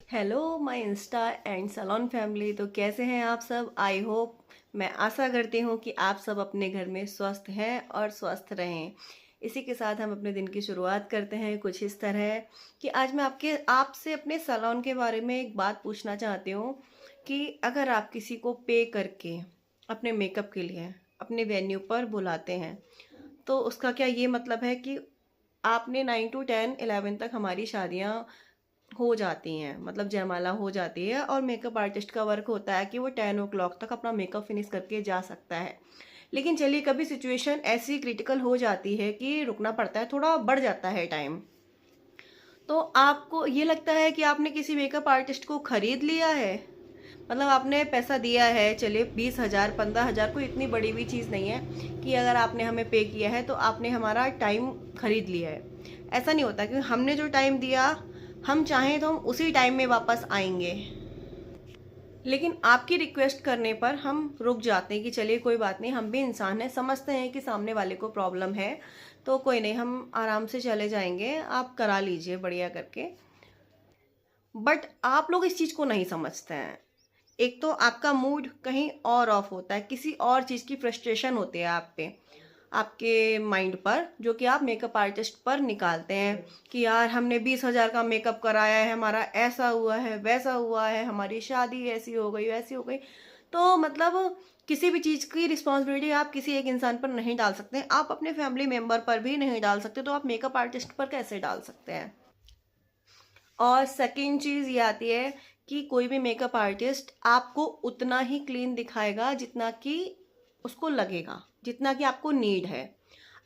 Hello my Insta and salon family. तो कैसे हैं आप सब? आई होप, मैं आशा करती हूँ कि आप सब अपने घर में स्वस्थ हैं और स्वस्थ रहें। इसी के साथ हम अपने दिन की शुरुआत करते हैं कुछ इस तरह कि आज मैं आपसे अपने सलोन के बारे में एक बात पूछना चाहती हूँ कि अगर आप किसी को पे करके अपने मेकअप के लिए अपने वेन्यू पर बुलाते हैं तो उसका क्या ये मतलब है कि आपने 9 to 10 11 तक हमारी शादियाँ हो जाती हैं, मतलब जयमाला हो जाती है और मेकअप आर्टिस्ट का वर्क होता है कि वो 10 o'clock तक अपना मेकअप फिनिश करके जा सकता है। लेकिन चलिए, कभी सिचुएशन ऐसी क्रिटिकल हो जाती है कि रुकना पड़ता है, थोड़ा बढ़ जाता है टाइम। तो आपको ये लगता है कि आपने किसी मेकअप आर्टिस्ट को खरीद लिया है, मतलब आपने पैसा दिया है, चलिए 20,000 15,000, कोई इतनी बड़ी भी चीज़ नहीं है कि अगर आपने हमें पे किया है तो आपने हमारा टाइम खरीद लिया है। ऐसा नहीं होता, क्योंकि हमने जो टाइम दिया, हम चाहें तो हम उसी टाइम में वापस आएंगे। लेकिन आपकी रिक्वेस्ट करने पर हम रुक जाते हैं कि चलिए कोई बात नहीं, हम भी इंसान हैं, समझते हैं कि सामने वाले को प्रॉब्लम है, तो कोई नहीं, हम आराम से चले जाएंगे, आप करा लीजिए बढ़िया करके। बट आप लोग इस चीज़ को नहीं समझते हैं। एक तो आपका मूड कहीं और ऑफ होता है, किसी और चीज़ की फ्रस्ट्रेशन होती है आप पे, आपके माइंड पर, जो कि आप मेकअप आर्टिस्ट पर निकालते हैं कि यार हमने 20,000 का मेकअप कराया है, हमारा ऐसा हुआ है वैसा हुआ है, हमारी शादी ऐसी हो गई वैसी हो गई। तो मतलब किसी भी चीज़ की रिस्पॉन्सिबिलिटी आप किसी एक इंसान पर नहीं डाल सकते, आप अपने फैमिली मेम्बर पर भी नहीं डाल सकते, तो आप मेकअप आर्टिस्ट पर कैसे डाल सकते हैं? और सेकंड चीज़ ये आती है कि कोई भी मेकअप आर्टिस्ट आपको उतना ही क्लीन दिखाएगा जितना कि उसको लगेगा, जितना कि आपको नीड है।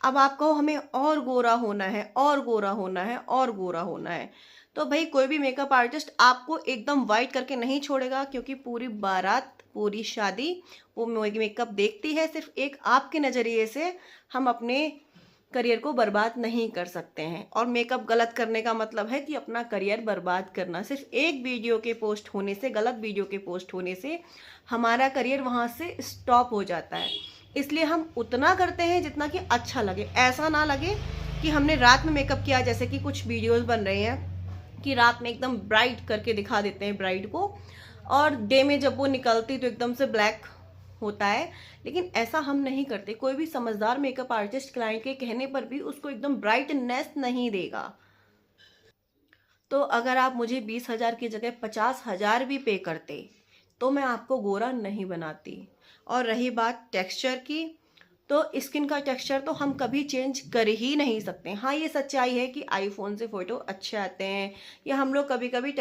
अब आप कहो हमें और गोरा होना है और गोरा होना है और गोरा होना है, तो भाई कोई भी मेकअप आर्टिस्ट आपको एकदम वाइट करके नहीं छोड़ेगा, क्योंकि पूरी बारात, पूरी शादी वो मेकअप देखती है। सिर्फ एक आपके नज़रिए से हम अपने करियर को बर्बाद नहीं कर सकते हैं, और मेकअप गलत करने का मतलब है कि अपना करियर बर्बाद करना। सिर्फ एक वीडियो के पोस्ट होने से, गलत वीडियो के पोस्ट होने से हमारा करियर वहाँ से स्टॉप हो जाता है। इसलिए हम उतना करते हैं जितना कि अच्छा लगे, ऐसा ना लगे कि हमने रात में मेकअप किया, जैसे कि कुछ वीडियोस बन रहे हैं कि रात में एकदम ब्राइट करके दिखा देते हैं ब्राइड को, और डे में जब वो निकलती तो एकदम से ब्लैक होता है। लेकिन ऐसा हम नहीं करते, कोई भी समझदार मेकअप आर्टिस्ट क्लाइंट के कहने पर भी उसको एकदम ब्राइटनेस नहीं देगा। तो अगर आप मुझे 20,000 की जगह 50,000 भी पे करते तो मैं आपको गोरा नहीं बनाती। और रही बात टेक्सचर की, तो स्किन का टेक्सचर तो हम कभी चेंज कर ही नहीं सकते। हाँ, ये सच्चाई है कि आईफोन से फ़ोटो अच्छे आते हैं, या हम लोग कभी कभी